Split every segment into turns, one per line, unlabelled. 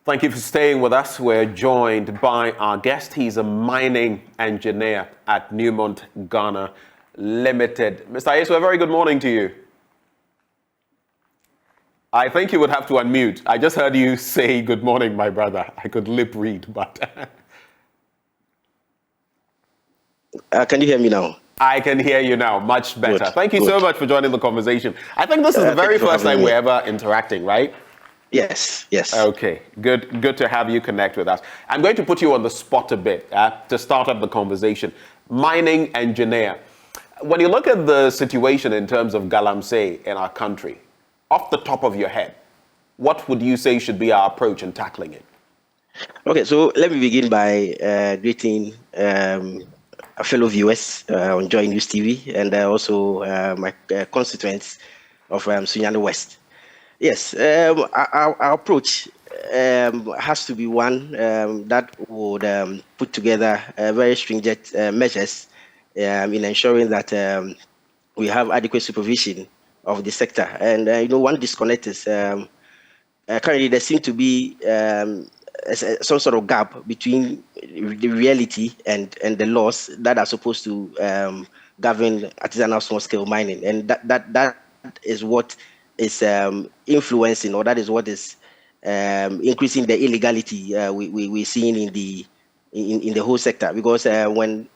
Thank you for staying with us. We're joined by our guest. He's a mining engineer at Newmont Ghana Limited. Mr. Ayesu, a very good morning to you. I think you would have to unmute. I just heard you say good morning, my brother. I could lip read, but...
Can you hear me now?
I can hear you now, much better.
Good,
Thank you so much for joining the conversation. I think this is the very first time we're ever interacting, right?
Yes.
Okay, good to have you connect with us. I'm going to put you on the spot a bit to start up the conversation. Mining engineer. When you look at the situation in terms of galamsey in our country, off the top of your head, what would you say should be our approach in tackling it?
Okay, so let me begin by greeting fellow viewers on JoyNews TV and also my constituents of Sunyani West. Yes, our approach has to be one that would put together very stringent measures in ensuring that we have adequate supervision of the sector. And, one disconnect is currently there seems to be some sort of gap between the reality and the laws that are supposed to govern artisanal small-scale mining. And that is what is influencing, or that is what is increasing the illegality we're seeing in the whole sector. Because when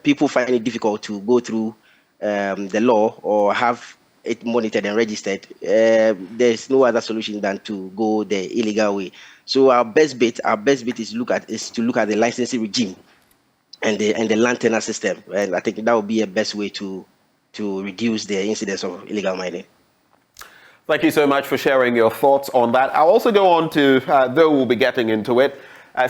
people find it difficult to go through the law or have it monitored and registered, there's no other solution than to go the illegal way. So our best bet is to look at the licensing regime and the land tenure system, and I think that would be a best way to reduce the incidence of illegal mining.
Thank you so much for sharing your thoughts on that. I'll also go on to, though we'll be getting into it,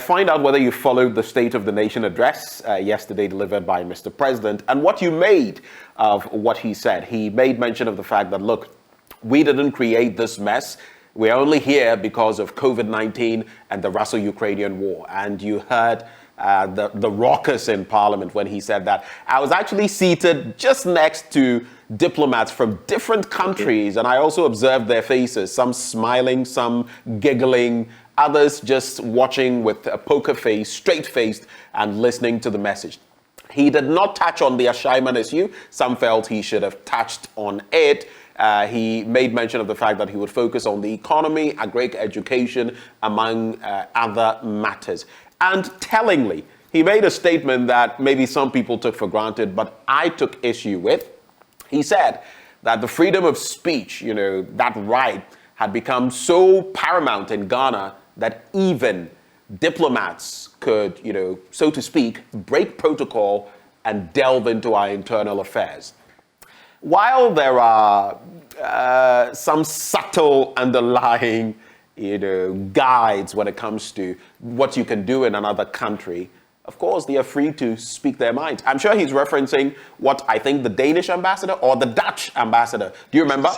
find out whether you followed the State of the Nation address yesterday delivered by Mr. President and what you made of what he said. He made mention of the fact that, look, we didn't create this mess. We're only here because of COVID-19 and the Russo-Ukrainian war. And you heard the raucous in Parliament when he said that. I was actually seated just next to diplomats from different countries, and I also observed their faces, some smiling, some giggling, others just watching with a poker face, straight-faced, and listening to the message. He did not touch on the Ashaiman issue. Some felt he should have touched on it. He made mention of the fact that he would focus on the economy, agric education, among other matters. And tellingly, he made a statement that maybe some people took for granted, but I took issue with. He said that the freedom of speech, that right, had become so paramount in Ghana that even diplomats could, so to speak, break protocol and delve into our internal affairs. While there are some subtle underlying, guides when it comes to what you can do in another country, of course, they are free to speak their minds. I'm sure he's referencing what I think the Danish ambassador or the Dutch ambassador. Do you remember?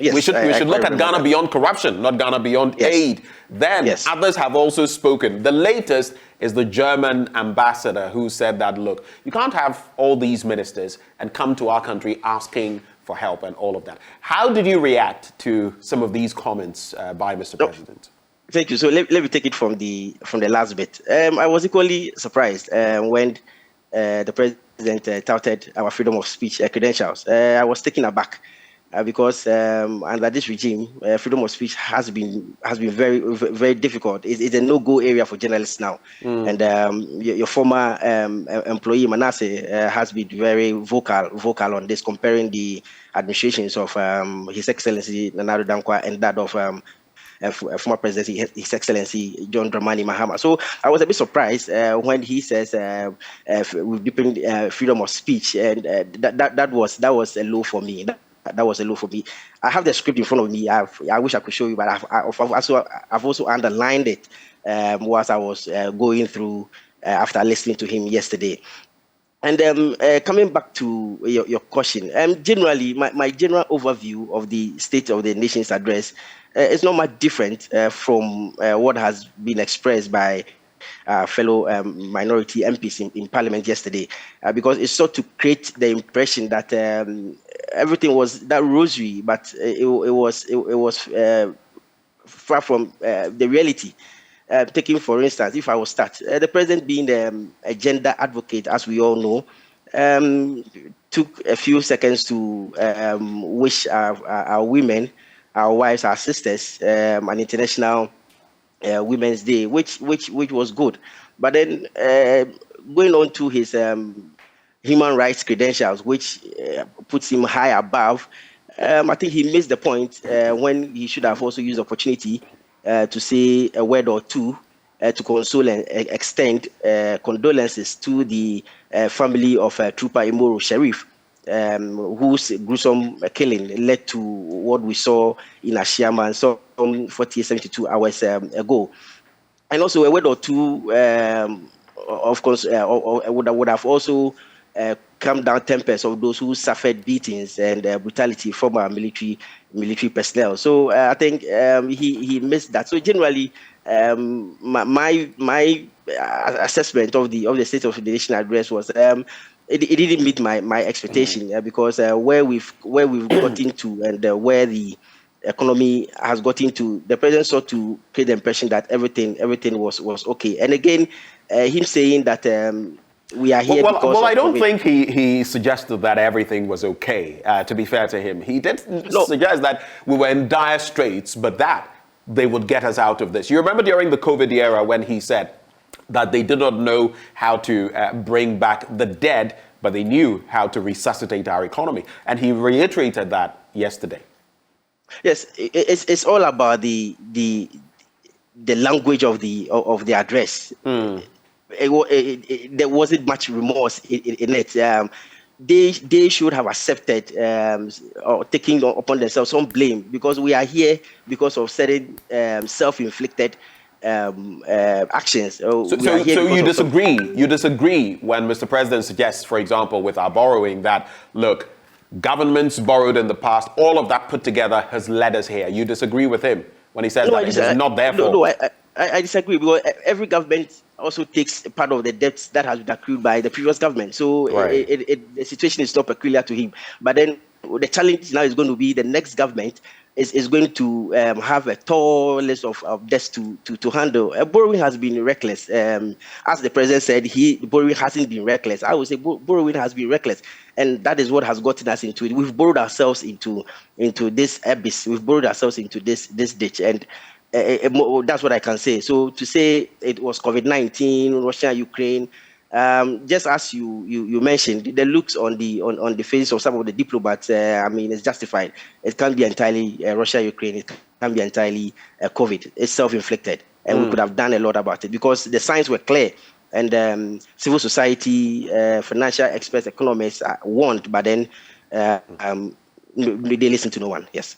Yes,
we should look at Ghana beyond corruption, not Ghana beyond aid. Then others have also spoken. The latest is the German ambassador who said that, look, you can't have all these ministers and come to our country asking for help and all of that. How did you react to some of these comments by Mr. President?
Thank you. So let me take it from the last bit. I was equally surprised when the president touted our freedom of speech credentials. I was taken aback because under this regime, freedom of speech has been very, very difficult. It's a no-go area for journalists now. And your former employee Manasseh has been very vocal on this, comparing the administrations of His Excellency Nana Addo Dankwa and that of former President, His Excellency John Dramani Mahama. So I was a bit surprised when he says we've deepened freedom of speech, and that was a low for me. That was a low for me. I have the script in front of me. I wish I could show you, but I've also underlined it whilst I was going through after listening to him yesterday. And coming back to your question, generally, my general overview of the State of the Nation's address is not much different from what has been expressed by fellow minority MPs in Parliament yesterday, because it sought to create the impression that everything was that rosary, but it was far from the reality. taking, for instance, if I was start, the president being a gender advocate, as we all know, took a few seconds to wish our women, our wives, our sisters, an international Women's Day, which was good. But then going on to his human rights credentials, which puts him high above, I think he missed the point when he should have also used the opportunity to say a word or two to console and extend condolences to the family of Trooper Imoro Sheriff, whose gruesome killing led to what we saw in Ashiama some 72 hours ago. And also a word or two, of course, would have also calmed down tempers of those who suffered beatings and brutality from our military personnel. So I think he missed that. So generally, my assessment of the State of the Nation address was it didn't meet my expectation because where we've gotten to and where the economy has gotten to, the president sought to create the impression that everything was okay. And again, him saying that we are here because
I don't think he suggested that everything was okay. To be fair to him, he did suggest that we were in dire straits, but that they would get us out of this. You remember during the COVID era when he said that they did not know how to bring back the dead, but they knew how to resuscitate our economy, and he reiterated that yesterday. Yes,
it's all about the language of the address. There wasn't much remorse in it. They should have accepted or taking upon themselves some blame, because we are here because of certain self-inflicted actions.
So you disagree? You disagree when Mr. President suggests, for example, with our borrowing, that look, governments borrowed in the past, all of that put together has led us here. You disagree with him when he says that it is not their fault?
No, I disagree, because every government also takes part of the debts that has been accrued by the previous government. So the situation is not peculiar to him. But then the challenge now is going to be the next government is going to have a tall list of debts to handle. Borrowing has been reckless. As the president said, borrowing hasn't been reckless. I would say borrowing has been reckless. And that is what has gotten us into it. We've borrowed ourselves into this abyss. We've borrowed ourselves into this ditch. And that's what I can say. So to say it was COVID-19, Russia, Ukraine, just as you mentioned, the looks on the face of some of the diplomats, I mean, it's justified. It can't be entirely Russia, Ukraine. It can't be entirely COVID. It's self-inflicted, and we could have done a lot about it because the signs were clear. And civil society, financial experts, economists warned, but then they listen to no one. Yes.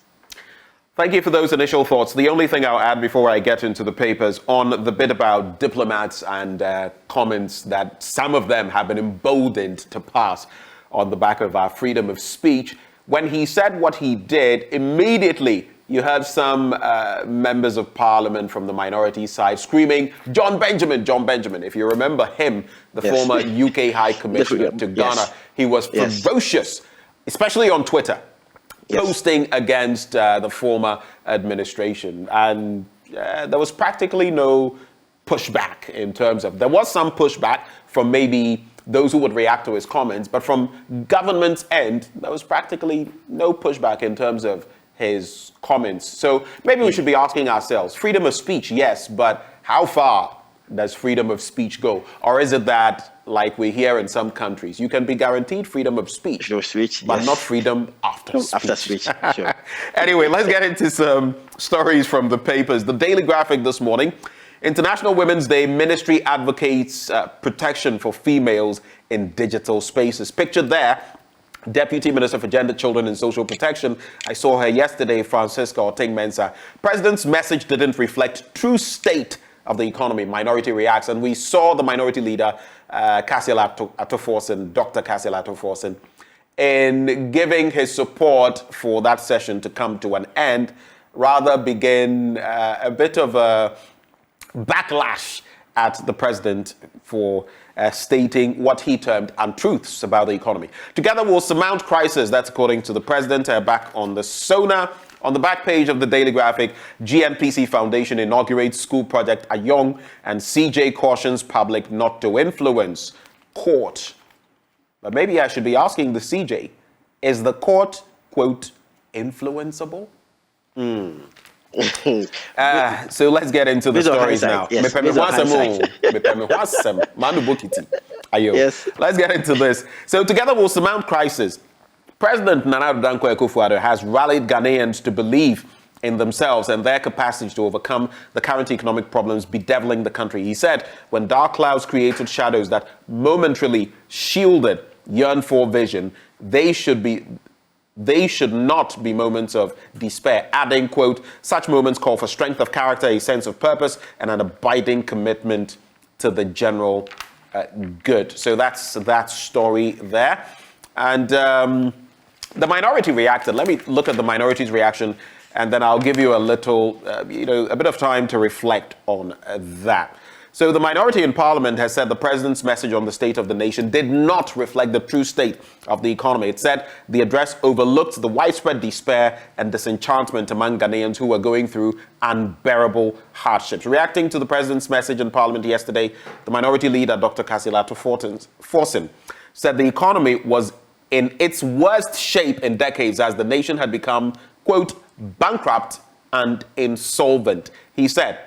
Thank you for those initial thoughts. The only thing I'll add before I get into the papers on the bit about diplomats and comments that some of them have been emboldened to pass on the back of our freedom of speech. When he said what he did, immediately you heard some members of parliament from the minority side screaming, John Benjamin, John Benjamin. If you remember him, the former UK High Commissioner to Ghana, he was ferocious, especially on Twitter. Posting against the former administration, and there was practically no pushback in terms of, there was some pushback from maybe those who would react to his comments, but from government's end, there was practically no pushback in terms of his comments. So maybe we should be asking ourselves, freedom of speech, yes, but how far does freedom of speech go? Or is it that, like we hear in some countries, you can be guaranteed freedom of speech, but not freedom after speech?
After speech, sure.
Anyway, let's get into some stories from the papers. The Daily Graphic this morning. International Women's Day, ministry advocates protection for females in digital spaces. Pictured there, Deputy Minister for Gender, Children and Social Protection. I saw her yesterday, Francisca Oting-Mensah. President's message didn't reflect true state of the economy. Minority reacts, and we saw the minority leader, Cassiel Ato-Forson, Dr. Cassiel Ato-Forson, in giving his support for that session to come to an end, rather begin a bit of a backlash at the president for stating what he termed untruths about the economy. Together we'll surmount crisis, that's according to the president, back on the Sona On the back page of the Daily Graphic, GNPC Foundation inaugurates school project Ayong, and CJ cautions public not to influence court. But maybe I should be asking the CJ, is the court, quote, influenceable? So let's get into the stories now.
Yes.
Yes. Let's get into this. So together we'll surmount crisis. President Nana Addo Dankwa Akufo-Addo has rallied Ghanaians to believe in themselves and their capacity to overcome the current economic problems bedeviling the country. He said, when dark clouds created shadows that momentarily shielded yearn for vision, they should not be moments of despair, adding, quote, such moments call for strength of character, a sense of purpose, and an abiding commitment to the general good. So that's that story there. And the minority reacted. Let me look at the minority's reaction, and then I'll give you a little, a bit of time to reflect on that. So the minority in parliament has said the president's message on the state of the nation did not reflect the true state of the economy. It said the address overlooked the widespread despair and disenchantment among Ghanaians who were going through unbearable hardships. Reacting to the president's message in parliament yesterday, the minority leader, Dr. Kasilato Forson, said the economy was in its worst shape in decades as the nation had become, quote, bankrupt and insolvent. He said,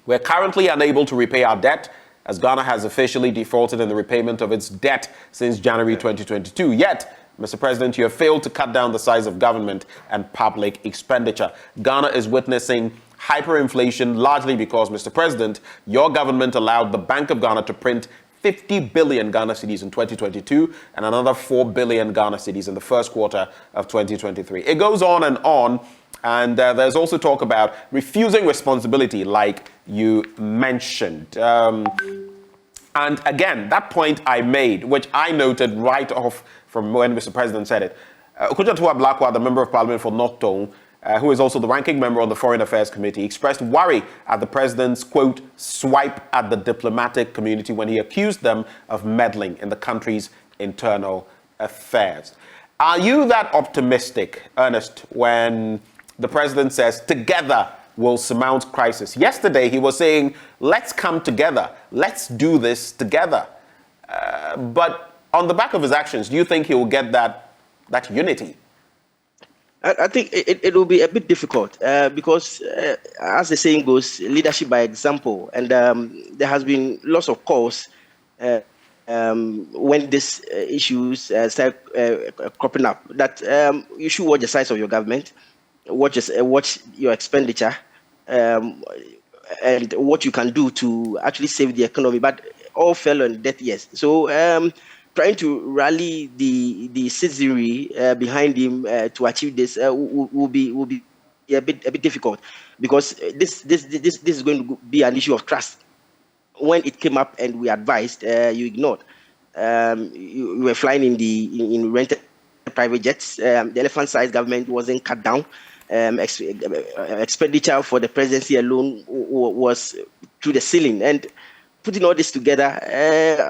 we're currently unable to repay our debt as Ghana has officially defaulted in the repayment of its debt since January 2022. Yet, Mr. President, you have failed to cut down the size of government and public expenditure. Ghana is witnessing hyperinflation largely because, Mr. President, your government allowed the Bank of Ghana to print 50 billion Ghana cedis in 2022 and another 4 billion Ghana cedis in the first quarter of 2023. It goes on, and there's also talk about refusing responsibility, like you mentioned. And again, that point I made, which I noted right off from when Mr. President said it. Okujatua Blakwa, the member of parliament for North Tone, who is also the ranking member on the Foreign Affairs Committee, expressed worry at the president's, quote, swipe at the diplomatic community when he accused them of meddling in the country's internal affairs. Are you that optimistic, Ernest, when the president says, together we'll surmount crisis? Yesterday, he was saying, let's come together. Let's do this together. But on the back of his actions, do you think he will get that unity?
I think it will be a bit difficult because, as the saying goes, leadership by example. And there has been lots of calls when these issues start cropping up that you should watch the size of your government, watch your expenditure, and what you can do to actually save the economy. But all fell on deaf ears. So trying to rally the citizenry behind him to achieve this will be a bit difficult, because this is going to be an issue of trust. When it came up and we advised, you ignored. You were flying in rented private jets. The elephant-sized government wasn't cut down. Expenditure for the presidency alone was to the ceiling. And putting all this together,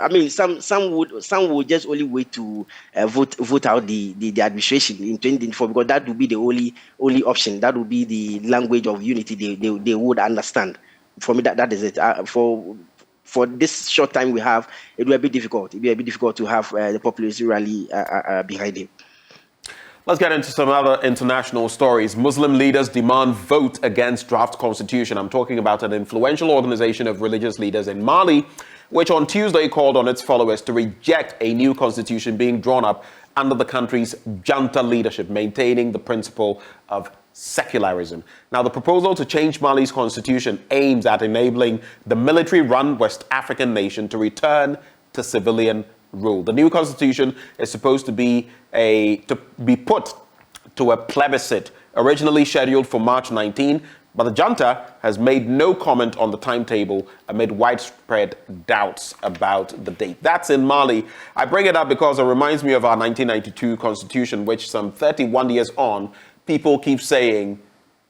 I mean, some would just only wait to vote out the administration in 2024, because that would be the only option. That would be the language of unity they would understand. For me, that is it. For this short time we have, it will be difficult. It will be a bit difficult to have the population rally behind him.
Let's get into some other international stories. Muslim leaders demand vote against draft constitution. I'm talking about an influential organization of religious leaders in Mali, which on Tuesday called on its followers to reject a new constitution being drawn up under the country's junta leadership, maintaining the principle of secularism. Now, the proposal to change Mali's constitution aims at enabling the military-run West African nation to return to civilian rule. The new constitution is supposed to be put to a plebiscite, originally scheduled for March 19, but the junta has made no comment on the timetable amid widespread doubts about the date. That's in Mali. I bring it up because it reminds me of our 1992 constitution, which some 31 years on, people keep saying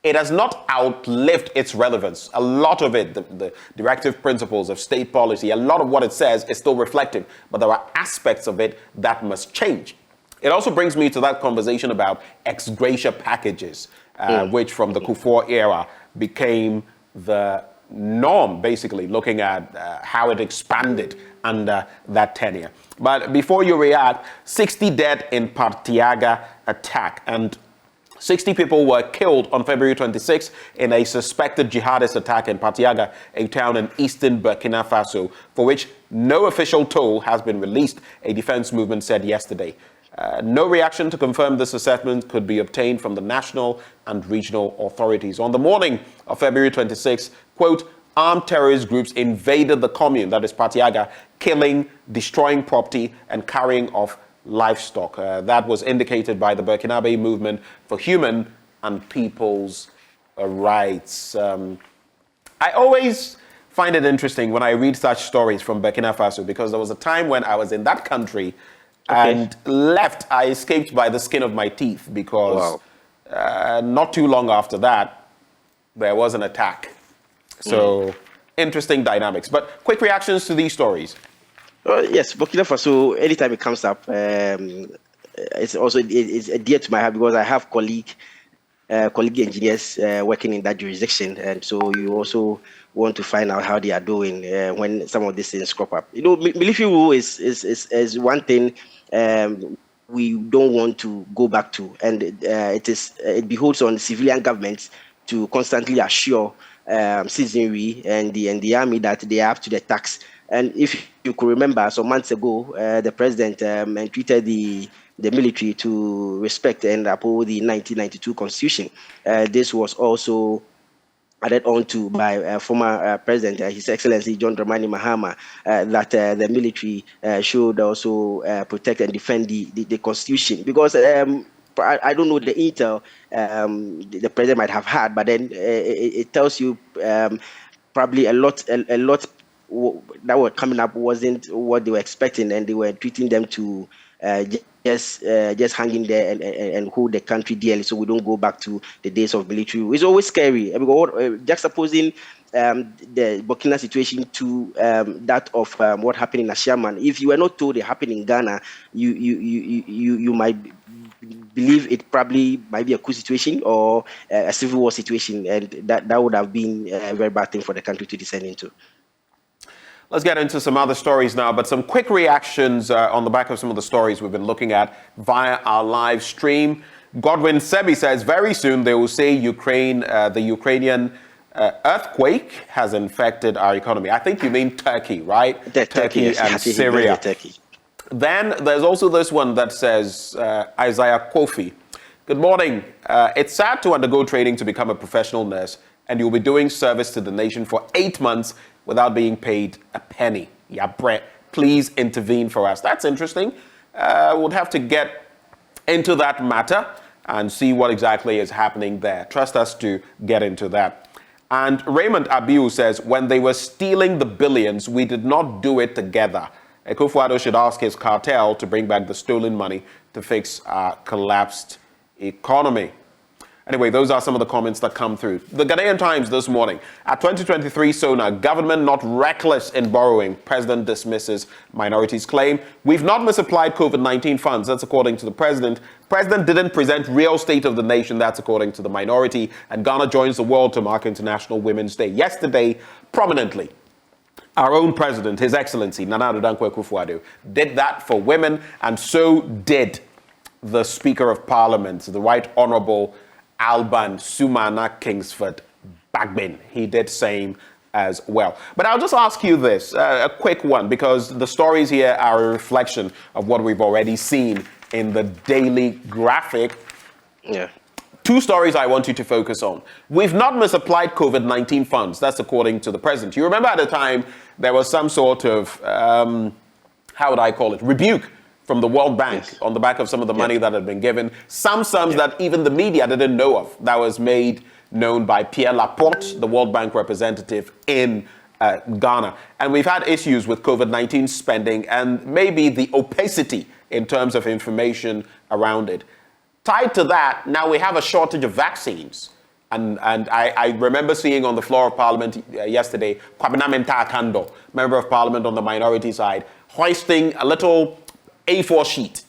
it has not outlived its relevance. A lot of it, the directive principles of state policy, a lot of what it says is still reflective, but there are aspects of it that must change. It also brings me to that conversation about ex gratia packages which from the Kufuor era became the norm, basically, looking at how it expanded under that tenure. But before you react, 60 dead in Partiaga attack, and 60 people were killed on February 26 in a suspected jihadist attack in Partiaga, a town in eastern Burkina Faso, for which no official toll has been released, a defense movement said yesterday. No reaction to confirm this assessment could be obtained from the national and regional authorities. On the morning of February 26, quote, armed terrorist groups invaded the commune, that is Partiaga, killing, destroying property, and carrying off livestock. That was indicated by the Burkinabe Movement for Human and People's Rights. I always find it interesting when I read such stories from Burkina Faso, because there was a time when I was in that country and left. I escaped by the skin of my teeth because not too long after that, there was an attack. So interesting dynamics. But quick reactions to these stories.
Yes, Burkina Faso, anytime it comes up, it's also it's dear to my heart because I have colleague engineers working in that jurisdiction, and so you also want to find out how they are doing when some of these things crop up. You know, military rule is one thing we don't want to go back to, and it beholds on civilian governments to constantly assure citizenry and the army that they are up to the task. And if you could remember, some months ago, the president entreated the military to respect and uphold the 1992 Constitution. This was also added on to by former President, His Excellency John Dramani Mahama, that the military should also protect and defend the Constitution. Because I don't know the intel the president might have had, but then it tells you probably a lot that were coming up wasn't what they were expecting, and they were treating them to just hanging there and hold the country dearly, so we don't go back to the days of military. It's always scary because juxtaposing the Burkina situation to that of what happened in Ashaman. If you were not told it happened in Ghana, you might believe it probably might be a coup situation or a civil war situation, and that would have been a very bad thing for the country to descend into.
Let's get into some other stories now, but some quick reactions on the back of some of the stories we've been looking at via our live stream. Godwin Sebi says, very soon they will say the Ukrainian earthquake has infected our economy. I think you mean Turkey, right? Turkey
yes,
and Syria.
Turkey.
Then there's also this one that says, Isaiah Kofi. Good morning. It's sad to undergo training to become a professional nurse, and you'll be doing service to the nation for 8 months without being paid a penny. Yeah, Brett, please intervene for us. That's interesting. We'll have to get into that matter and see what exactly is happening there. Trust us to get into that. And Raymond Abiu says, when they were stealing the billions, we did not do it together. Akufo-Addo should ask his cartel to bring back the stolen money to fix our collapsed economy. Anyway, those are some of the comments that come through. The Ghanaian Times this morning. At 2023 SONA, government not reckless in borrowing. President dismisses minorities' claim. We've not misapplied COVID-19 funds. That's according to the president. President didn't present real state of the nation. That's according to the minority. And Ghana joins the world to mark International Women's Day. Yesterday, prominently, our own president, His Excellency Nana Addo Dankwa Akufo-Addo, did that for women, and so did the Speaker of Parliament, the Right Honourable Alban Sumana Kingsford Bagbin. He did same as well. But I'll just ask you this, a quick one, because the stories here are a reflection of what we've already seen in the daily graphic.
Yeah.
Two stories I want you to focus on. We've not misapplied COVID-19 funds. That's according to the president. You remember at the time there was some sort of, how would I call it, rebuke from the World Bank on the back of some of the money that had been given. Some sums that even the media didn't know of. That was made known by Pierre Laporte, the World Bank representative in Ghana. And we've had issues with COVID-19 spending and maybe the opacity in terms of information around it. Tied to that, now we have a shortage of vaccines. And I remember seeing on the floor of Parliament yesterday, Kwabena Mensah Akando, Member of Parliament on the minority side, hoisting a little A4 sheet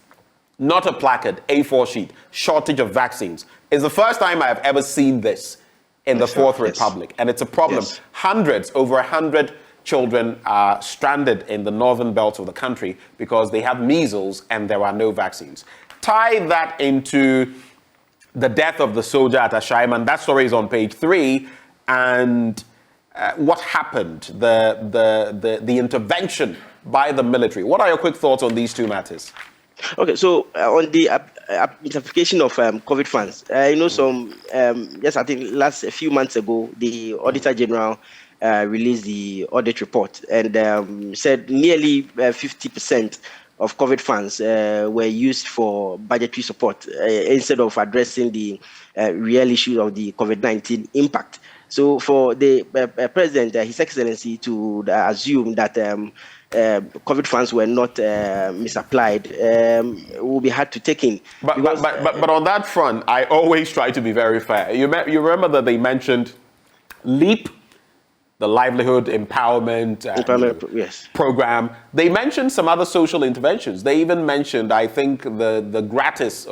not a placard, A4 sheet, shortage of vaccines. It's the first time I've ever seen this in the Fourth Republic, and it's a problem.
Yes.
Hundreds, over 100 children are stranded in the northern belt of the country because they have measles and there are no vaccines. Tie that into the death of the soldier at Ashaiman. That story is on page 3, and what happened, the intervention by the military. What are your quick thoughts on these two matters?
Okay, so on the interpretation of COVID funds, yes, I think a few months ago, the Auditor General released the audit report and said nearly 50% of COVID funds were used for budgetary support instead of addressing the real issue of the COVID-19 impact. So for the President, His Excellency, to assume that COVID funds were not misapplied will be hard to take in.
But on that front, I always try to be very fair. You remember that they mentioned LEAP, the Livelihood Empowerment
yes.
Program. They mentioned some other social interventions. They even mentioned, I think, the gratis,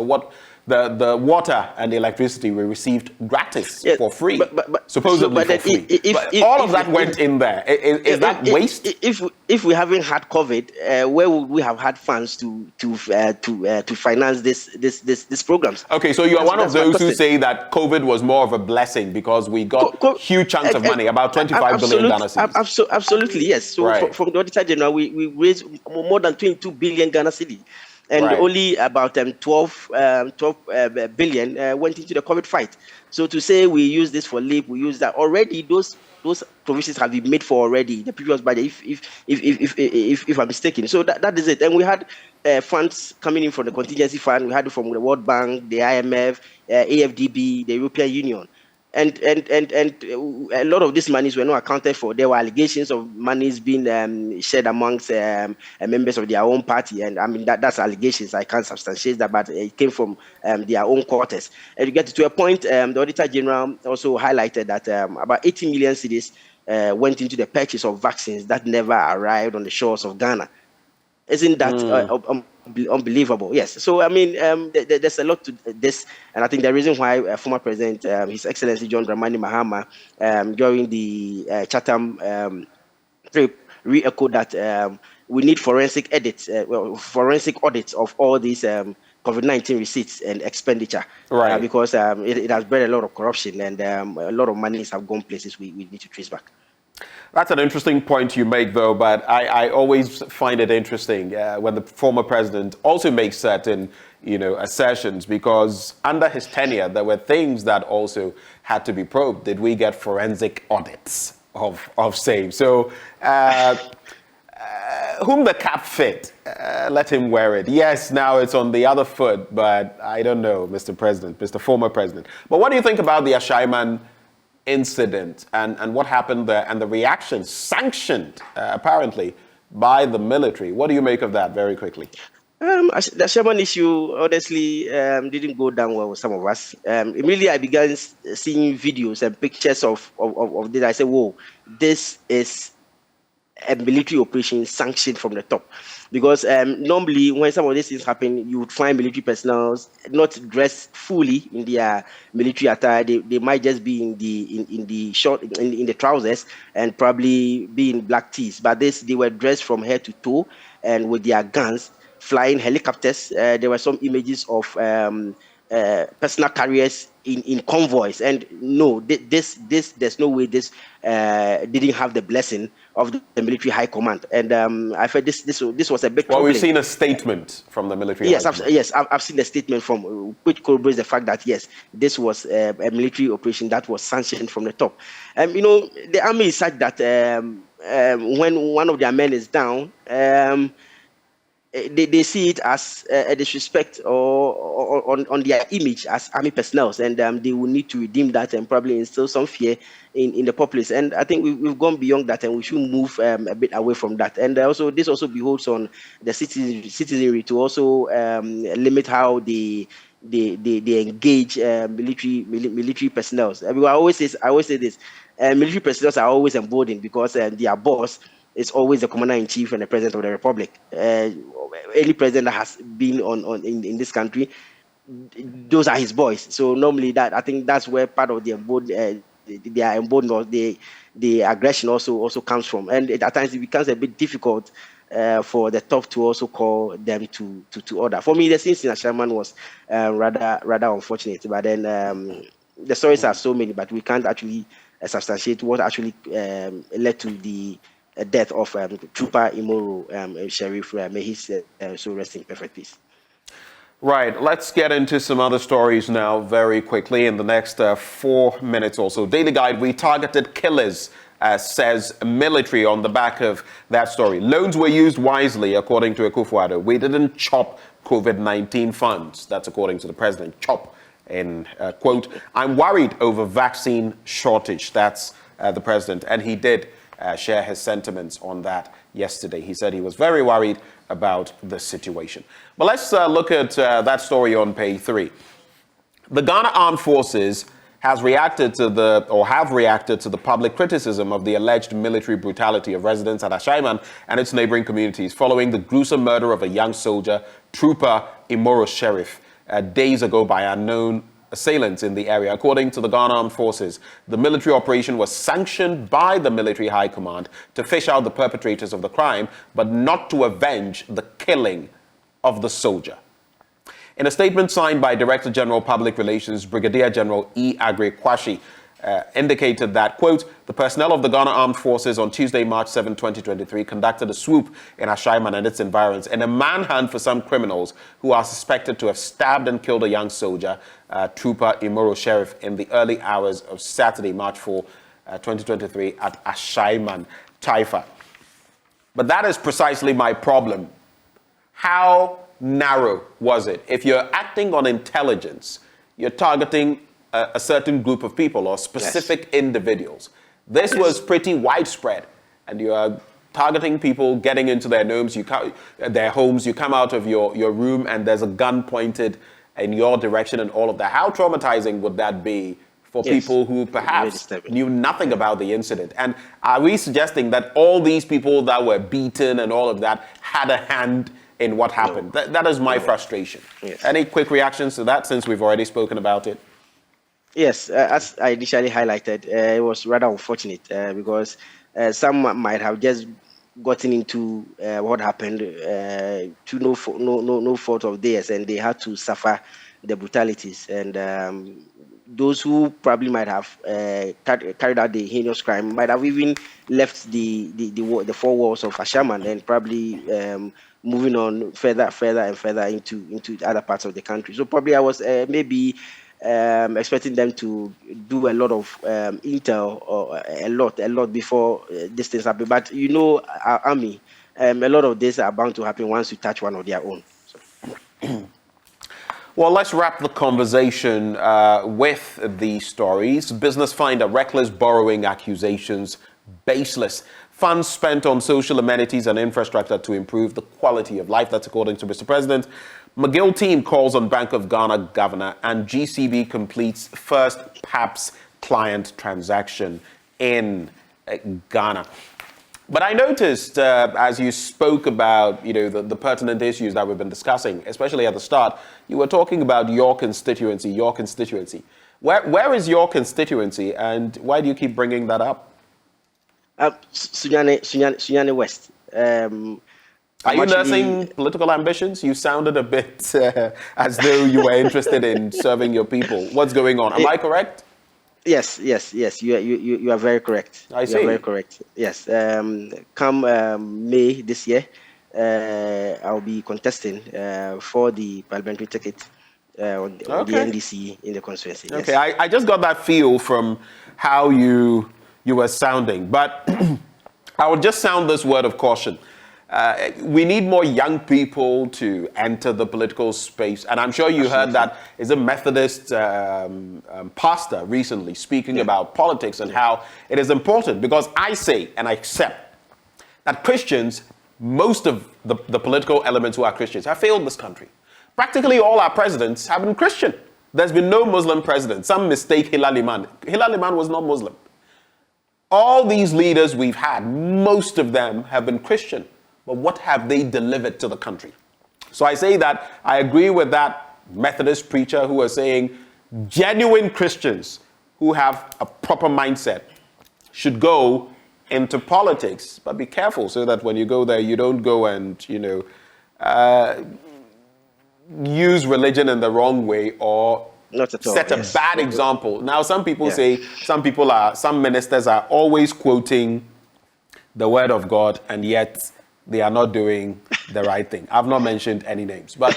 the water and the electricity we received gratis, for free, supposedly for free. All of that went in there. Is that waste?
If we haven't had COVID, where would we have had funds to finance this programs?
Okay, so you are one of those who say that COVID was more of a blessing because we got huge chunks of money, about 25 billion Ghana cedis.
Absolutely, yes. So from the Auditor General, we raised more than 22 billion Ghana cedis. And only about 12 billion went into the COVID fight. So to say we use this for LEAP, we use that already. Those provisions have been made for already the previous budget, if I'm mistaken. So that is it. And we had funds coming in from the contingency fund. We had it from the World Bank, the IMF, AFDB, the European Union. And a lot of these monies were not accounted for. There were allegations of monies being shared amongst members of their own party, and I mean that's allegations. I can't substantiate that, but it came from their own quarters. And to get to a point, the Auditor General also highlighted that about 80 million cedis went into the purchase of vaccines that never arrived on the shores of Ghana. Isn't that unbelievable? Yes. So, I mean, there's a lot to this. And I think the reason why former President, His Excellency John Dramani Mahama, during the Chatham trip, re-echoed that we need forensic audits of all these COVID-19 receipts and expenditure. Because it has bred a lot of corruption and a lot of monies have gone places we need to trace back.
That's an interesting point you make, though, but I always find it interesting when the former president also makes certain, assertions, because under his tenure, there were things that also had to be probed. Did we get forensic audits of same? So, whom the cap fit, let him wear it. Yes, now it's on the other foot, but I don't know, Mr. Former President. But what do you think about the Ashaiman incident and what happened there and the reaction sanctioned apparently by the military? What do you make of that very quickly?
The Sherman issue honestly didn't go down well with some of us. Immediately I began seeing videos and pictures of this. I said, whoa, this is a military operation sanctioned from the top. Because normally when some of these things happen, you would find military personnel not dressed fully in their military attire. They might just be in the trousers and probably be in black tees. But they were dressed from head to toe and with their guns, flying helicopters. There were some images of personal carriers in convoys, and no, there's no way this didn't have the blessing of the military high command. And I felt this was a big problem.
Well, we've seen a statement from the military.
Yes, I've seen a statement from which corroborates the fact that yes, this was a military operation that was sanctioned from the top. The army is such that when one of their men is down, they see it as a disrespect or on their image as army personnel, and they will need to redeem that and probably instill some fear in the populace. And I think we've gone beyond that, and we should move a bit away from that. And this also beholds on the citizenry to also limit how they engage military personnel. I always say this: military personnel are always emboldened because their boss it's always the commander-in-chief and the president of the republic. Any president that has been in this country, those are his boys. So normally I think that's where part of their emboldened or the aggression also comes from. And at times it becomes a bit difficult for the top to also call them to order. For me, the scene in Ashaiman was rather unfortunate. But then the stories are so many, but we can't actually substantiate what actually led to the death of Trooper Imoro Sheriff. May he so rest in perfect peace.
Right, let's get into some other stories now very quickly in the next 4 minutes or so. Daily Guide, we targeted killers, says military on the back of that story. Loans were used wisely, according to Akufo-Addo. We didn't chop COVID-19 funds. That's according to the president. Chop, in quote. I'm worried over vaccine shortage. That's the president. And he did share his sentiments on that yesterday. He said he was very worried about the situation. But let's look at that story on page 3. The Ghana Armed Forces have reacted to the public criticism of the alleged military brutality of residents at Ashaiman and its neighboring communities following the gruesome murder of a young soldier, Trooper Imoro Sheriff, days ago by unknown assailants in the area. According to the Ghana Armed Forces, the military operation was sanctioned by the military high command to fish out the perpetrators of the crime, but not to avenge the killing of the soldier. In a statement signed by Director General Public Relations, Brigadier General E. Agri Kwashi, indicated that, quote, the personnel of the Ghana Armed Forces on Tuesday, March 7, 2023, conducted a swoop in Ashaiman and its environs in a manhunt for some criminals who are suspected to have stabbed and killed a young soldier, Trooper Imoro Sheriff, in the early hours of Saturday, March 4, 2023, at Ashaiman, Taifa. But that is precisely my problem. How narrow was it? If you're acting on intelligence, you're targeting a certain group of people or specific individuals. This was pretty widespread, and you are targeting people, getting into their homes. You come out of your room, and there's a gun pointed in your direction, and all of that. How traumatizing would that be for people who perhaps knew nothing about the incident? And are we suggesting that all these people that were beaten and all of that had a hand in what happened? No. That is my frustration. Yes. Any quick reactions to that, since we've already spoken about it?
Yes, as I initially highlighted, it was rather unfortunate because some might have just gotten into what happened to no fault of theirs, and they had to suffer the brutalities. And those who probably might have carried out the heinous crime might have even left the four walls of Ashaiman and probably moving on further and further into other parts of the country. So probably I was maybe expecting them to do a lot of intel or a lot before these things happen. But you know, our army, a lot of this are bound to happen once you touch one of their own. So.
Well, let's wrap the conversation with these stories. Business finder, reckless borrowing accusations, baseless. Funds spent on social amenities and infrastructure to improve the quality of life. That's according to Mr. President. McGill team calls on Bank of Ghana governor, and GCB completes first PAPS client transaction in Ghana. But I noticed as you spoke about, the pertinent issues that we've been discussing, especially at the start, you were talking about your constituency. Where is your constituency, and why do you keep bringing that up?
Sunyani West.
Are you nursing political ambitions? You sounded a bit as though you were interested in serving your people. What's going on? Am I correct?
Yes. You are very correct.
I see.
You are very correct. Yes. Come May this year, I'll be contesting for the parliamentary ticket on the NDC in the constituency.
Okay.
Yes.
I just got that feel from how you were sounding, but I would just sound this word of caution. We need more young people to enter the political space. And I'm sure you heard that is a Methodist pastor recently speaking about politics and how it is important, because I say and I accept that Christians, most of the political elements who are Christians, have failed this country. Practically all our presidents have been Christian. There's been no Muslim president. Some mistake Hilal Liman. Hilal Liman was not Muslim. All these leaders we've had, most of them have been Christian, but what have they delivered to the country? So I say that I agree with that Methodist preacher who was saying genuine Christians who have a proper mindset should go into politics, but be careful so that when you go there, you don't go and, use religion in the wrong way or
Not at all,
set a
yes.
bad example. Now, some people
Yeah.
say, some ministers are always quoting the word of God, and yet they are not doing the right thing. I've not mentioned any names, but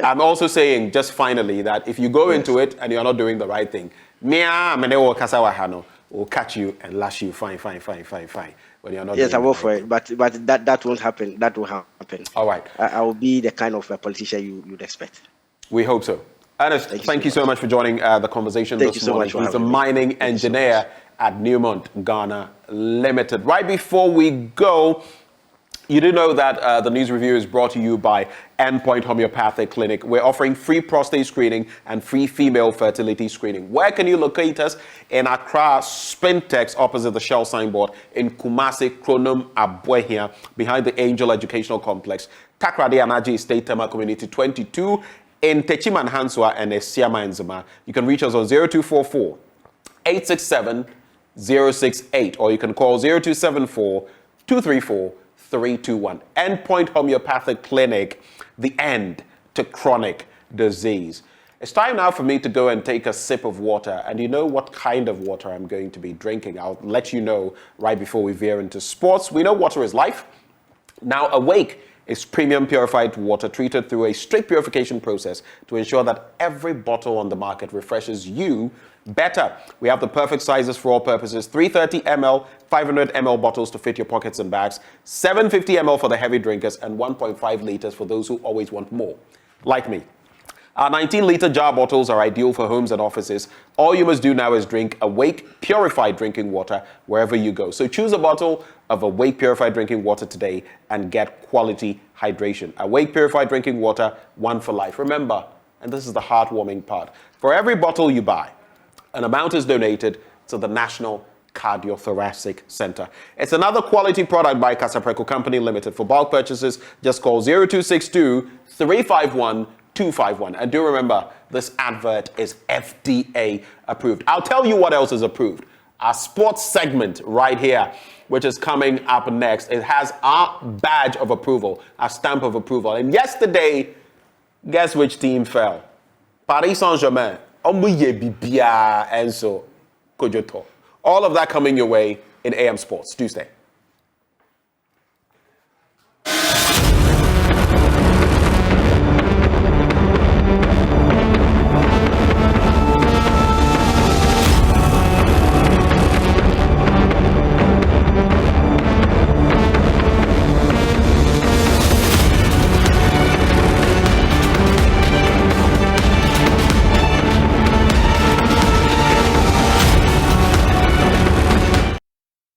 I'm also saying just finally that if you go into it and you're not doing the right thing, will catch you and lash you fine. When you're not
Yes, I
doing
will
the
for
right
it, but that won't happen. That will happen.
All right.
I will be the kind of politician you'd expect.
thing. We hope so. Ernest, thank you so much for joining the conversation
Thank
this
you so
morning.
much for
He's a
having me.
mining
Thank you so
engineer at Newmont, Ghana Limited. Right before we go, you do know that the news review is brought to you by Endpoint Homeopathic Clinic. We're offering free prostate screening and free female fertility screening. Where can you locate us? In Accra, Spintex, opposite the Shell signboard. In Kumasi, Kronum, Abuehia, behind the Angel Educational Complex. Takrade Anaji Estate, Tema Community 22. In Techiman Hanswa and Esiama Nzima. You can reach us on 0244 867 068, or you can call 0274 234 321. Endpoint Homeopathic Clinic, the end to chronic disease. It's time now for me to go and take a sip of water, and you know what kind of water I'm going to be drinking. I'll let you know right before we veer into sports. We know water is life. Now, Awake is premium purified water treated through a strict purification process to ensure that every bottle on the market refreshes you better. We have the perfect sizes for all purposes: 330 ml, 500 ml bottles to fit your pockets and bags, 750 ml for the heavy drinkers, and 1.5 liters for those who always want more, like me. Our 19-liter jar bottles are ideal for homes and offices. All you must do now is drink Awake Purified Drinking Water wherever you go. So choose a bottle of Awake Purified Drinking Water today and get quality hydration. Awake Purified Drinking Water, one for life. Remember, and this is the heartwarming part, for every bottle you buy, an amount is donated to the National Cardiothoracic Center. It's another quality product by Casapreco Company Limited. For bulk purchases, just call 0262 351 251. And do remember, this advert is FDA approved. I'll tell you what else is approved. Our sports segment right here, which is coming up next. It has our badge of approval, our stamp of approval. And yesterday, guess which team fell? Paris Saint-Germain. And so, all of that coming your way in AM Sports Tuesday.